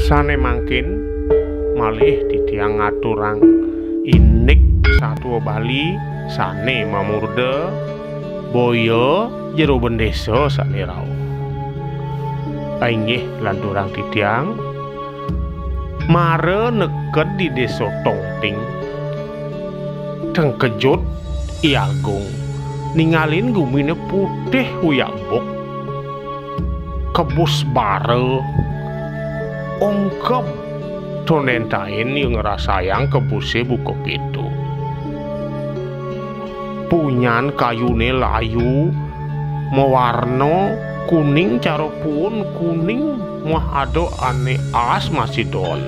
Sane mangkin malih ditiang ngaturang inik satwa Bali sane mamurde boyo jero bendesa sane rau. Ainggih lan durang ditiang mare neket di desa Tongting. Tengkejut I Agung ningalin gumine putih huyabok kebus bare ongkep tonentain yang ngerasayang kebuse buka pitu punyan kayune layu mewarno kuning caropun kuning mah ado ane as masih don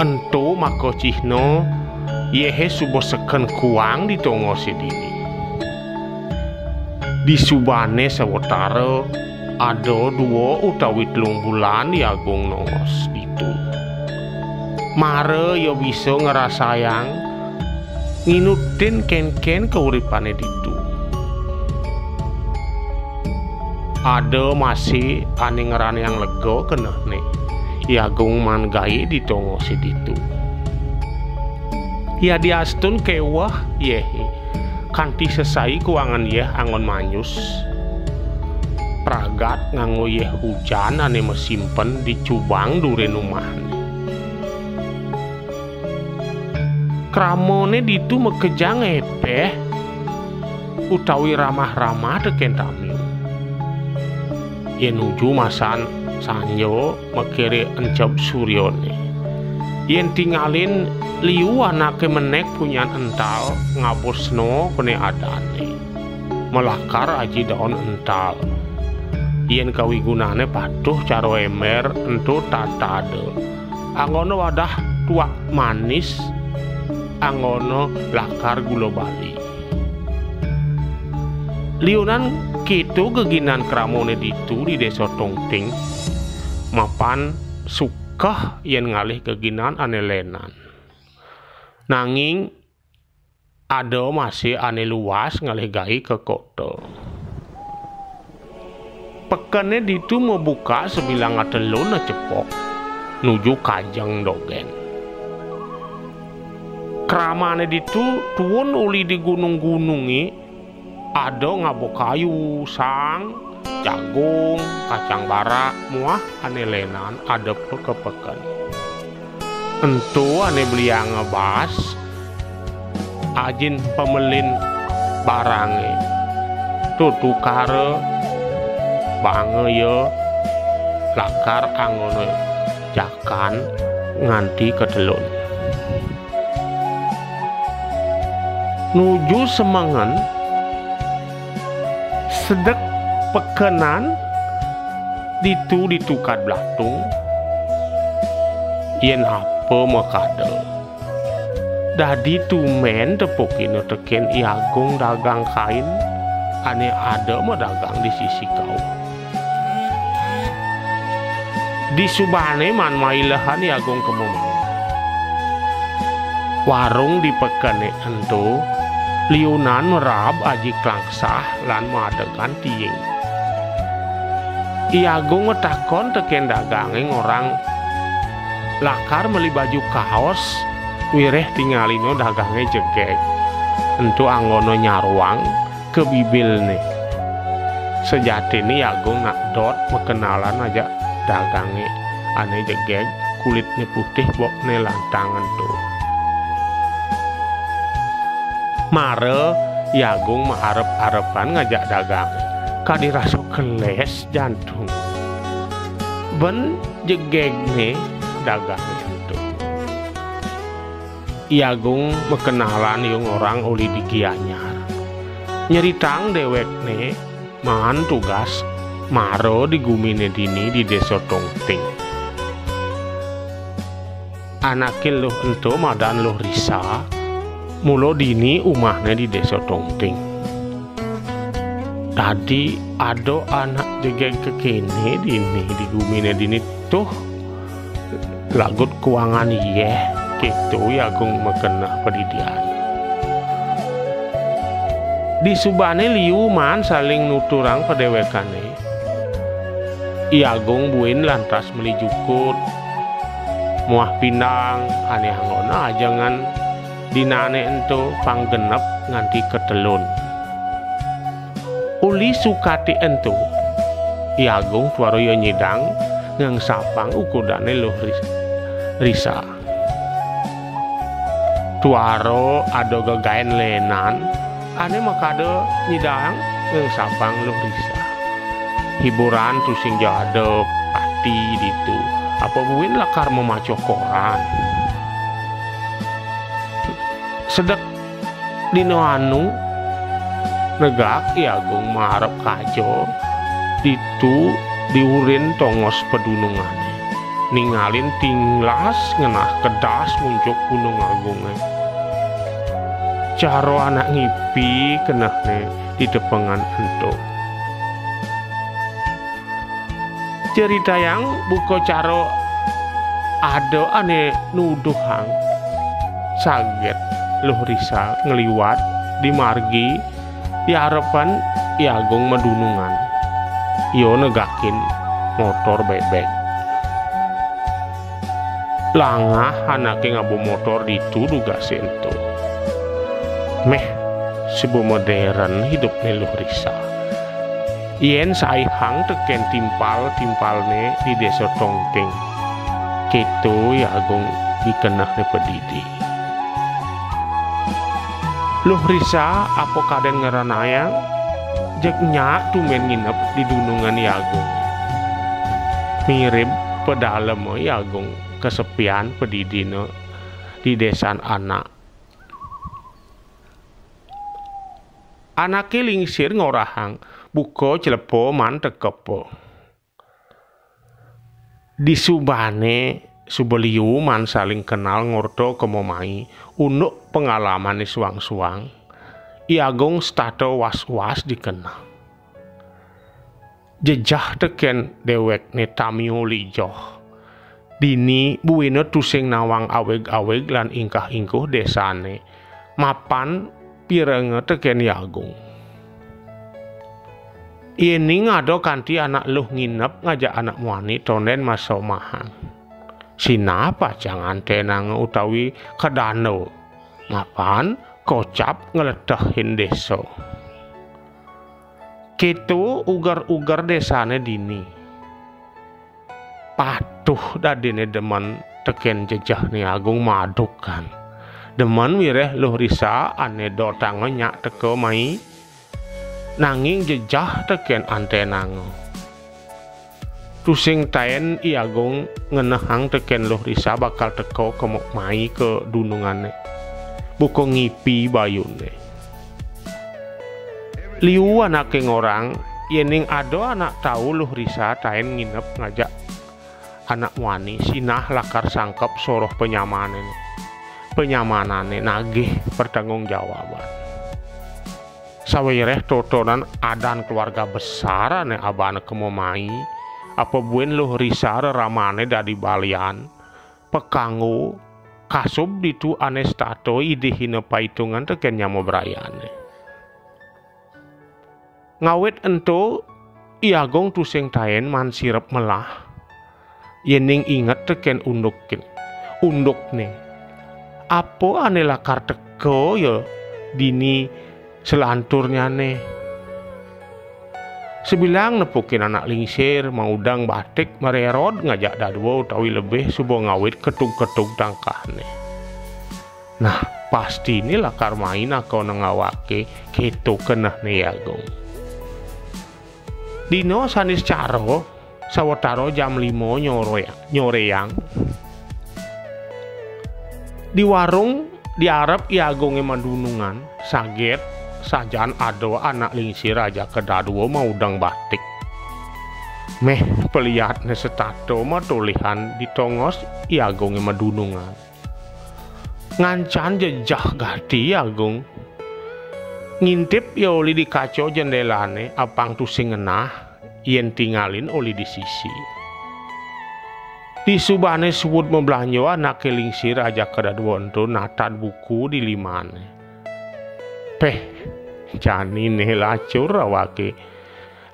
ento mako cihno yehe subo seken kuang di tongo sidini di subane sawetara ada 2 utawi 3 bulan di Agung nongos itu mare ya bisa ngerasayang nginutin ken-ken keuripane ditu ada masih ane ngerane yang lega kenehne I Agung man gawe di tongo siditu ya diastun kewah yehe kanthi sesai kuangan yeh angon manyus pragat nganggo yeh hujan ane mesimpen di cubang duren umahne kramone ditu mekejang epeh utawi ramah-ramah teken tamiu yen nuju masan sanyo mekere encep suryone yen tingalin liu anake menek punyan ental ngabosno kene adane melakar aji daun ental yen kawigunane patuh caro emer ento tatade angono wadah tuak manis angono lakar gula Bali liunan kitu geginan kramone ditu di desa Tongting mapan sukah yen ngalih keginan ane lenan nanging ada masih ane luas ngalih gai ke kota pekene ditu mau buka sebilang atelun cepok nuju Kajang Dogen kramane ditu tuun uli di gunung-gunungi ada ngabok kayu sang jagung kacang bara muah ane lenan ada kepeken entu ane belia ngebas ajin pemelin barange tuh tukare bange yo lakar angono jakan nganti kedelun nuju semangan sedek pekenan ditu ditukad blatung yen apa makade dadi tumen tepukino teken I Agung dagang kain ane ada mah dagang di sisi kau di subane man mailahan I Agung kemumang warung di pekene ento liunan merab aji klangsah lan madegan tiing I Agung ngetakon teken dagange orang lakar meli baju kaos wireh tingalino dagange jegek entu anggono nyarwang ke bibilne sejatine Agung nak dot mekenalan aja dagange ane jegek kulitnya putih bokne lantangan tuh mare Agung maharep-harepan ngajak dagang kadiraso keles jantung ben jegegne dagang itu Agung mekenalan yung orang uli di Gianyar nyeritang dewekne mahan tugas maro di gumine dini di desa Tongting anakil luh ento madan luh risa mulo dini umahnya di desa Tongting tadi ada anak jegek kekene dini di gumine dini tuh lagut kuangan yeh gitu Agung mekenah pedidian di subane liu man saling nuturang pedewekane I Agung buin lantas meli jukut muah pindang aneh anggona jangan dinane ento panggenep nganti ketelun. Uli sukati ento I Agung tuaroyo nyidang ngang sapang ukudane luh Risa. Tuaro ado gegaen lenan ane makado nyidang ngang sapang luh Risa. Hiburan tusing jadep pati ditu apa buin lakar memaco koran. Sedek dino anu negak I Agung marep kajo ditu diurin tongos pedunungane ningalin tinglas ngenah kedas muncuk Gunung Agung. Caro anak ngipi kenahne di depengan ento. Cerita yang buko caro ada ane nuduhang saget luh Risa ngeliwat di margi di harapan I Agung medunungan. Iyo negakin motor bebek. Langah anaknya ngabu motor ditu duga sento. Meh sebu modern hidupnya luh Risa. Yen saihang teken timpalne di desa Tongteng. Keto I Agung dikenahne pedidi. Luh Risa apa kaden ngeranayang jeknya tumen nginep di dunungan I Agung. Mirip pedalem I Agung kesepian pedidino di desan anak. Anake lingsir ngorahang buko celepo man tekepo. Di subane subeliu man saling kenal ngorto kemomai unuk pengalaman suang-suang. I Agung stato was-was dikenal. Jejah teken dewek ne tamio lijoh. Dini buino tusing nawang aweg-aweg lan ingkah-ingkuh desane. Mapan pirenge teken I Agung. Ini ngado kanti anak luh nginep ngajak anak muani tonden maso mahang. Sinapa jangan tenang utawi kedano. Mapan kocap ngeledahin deso. Kitu ugar-ugar desane dini. Patuh dadine demen teken jejah ni Agung madukan. Demen wireh luh Risa ane dotango nyak teko mai. Nanging jejah teken antenango. Tusing taen I Agung ngenehang teken luh Risa bakal teko kemok mai ke dunungane. Buko ngipi bayune. Liu anake ngorang yening ado anak tahu luh Risa taen nginep ngajak anak wani sinah lakar sangkep soroh penyamanane nagih pertanggungjawaban. Sawireh totonan adan keluarga besar ane abane kemomai apa buen luh Risa ramane dari balian pekanggu kasub ditu ane stato idihina paitungan teken nyamo berayane. Ngawet ento I Agung tusing taen man sirep melah yening inget teken unduk nih apa ane lakar teko ya dini selanturnya nih sebilang nepukin anak lingsir maudang batik mererod ngajak dadwo utawi lebih subo ngawit ketug-ketug tangkah nih. Nah pasti ini lakar main aku nengawake keto kenah nih Agung. Dino sanis caro sawetara jam 5 nyoreyang di warung diarep I Agung mandunungan saget sajan ado anak lingsir aja kedadwo mau udang batik. Meh pelihatne setato matulihan ditongos I Agung madunungan. Ngancan jejah gati I Agung. Ngintip ya oli di kaco jendelane apang tusing ngenah yen tinggalin oli di sisi. Di subane suwud memblanjo anak lingsir aja kedadwonto natan buku di limane. Peh jani nih lacur awake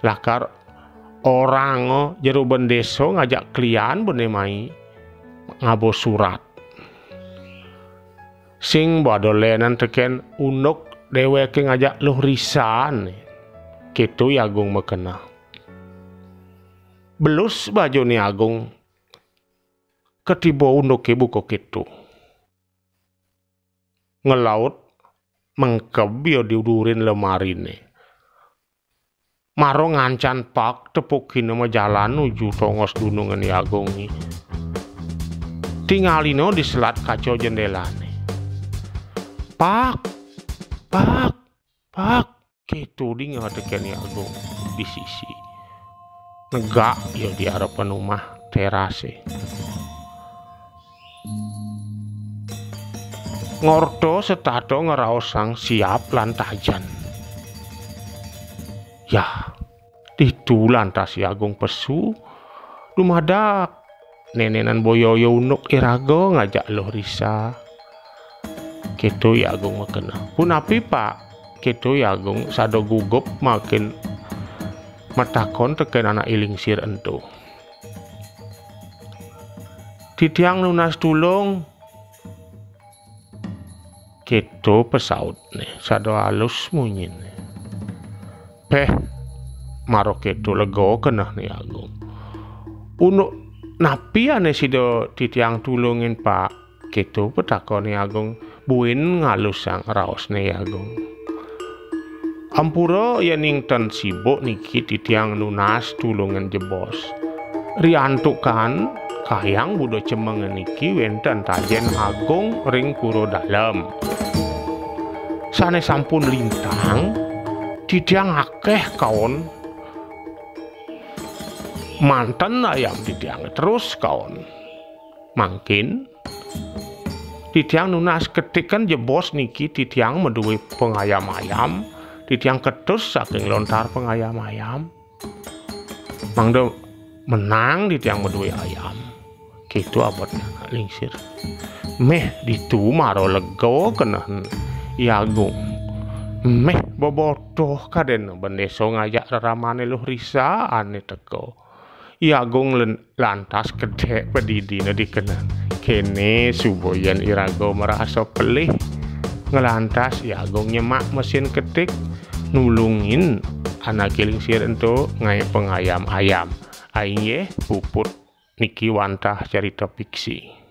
lakar orang jero bendeso ngajak klian benemai ngabo surat sing badolenan teken unuk dheweke ngajak luh risan kitu ya Agung mekena belus bajone Agung ketiba unuke buka kitu ngelaut mengkeb yo diudurin lemarine maro ngancan pak tepukin nama jalan nuju tongos gunungan Agung ni tingalino di selat kaco jendelane pak gitu di ngadeken Agung di sisi negak yo di harapan rumah terase ngordo setato ngeraosang siap lantajan ya itu lantas si Agung pesu dumadak nenenan boyoyo unuk irago ngajak loh risa gitu ya Agung makena pun api pak gitu ya Agung sado gugup makin matakon teken anak ilingsir ento titiang lunas tulung gitu pesaut nih sado halus munyin maro gitu lego kena nih Agung unuk napi ane sido titiang tulungin pak gitu petakon nih Agung buin ngalus sang raos nih Agung ampura ya ningten sibuk niki titiang lunas tulungan jebos riantuk kan kayang budo cemengen niki wenten tajen Agung ring puro dalam sane sampun lintang titiang akeh kaon mantan ayam titiang terus kaon mangkin titiang nunas ketikan jebos niki titiang meduwe pengayam-ayam titiang ketus saking lontar pengayam-ayam mangdo menang titiang meduwe ayam gitu abadnya lingsir meh ditu maro lego kena Agung meh bobotoh kaden bendeso ngajak reramane luh risa ane teko Agung lantas kedek pedidina dikenan kene suboyan irago merasa pelih ngelantas Agung nyemak mesin ketik nulungin anak kilingsir ento ngai pengayam ayam aing ye puput niki wantah cerita fiksi.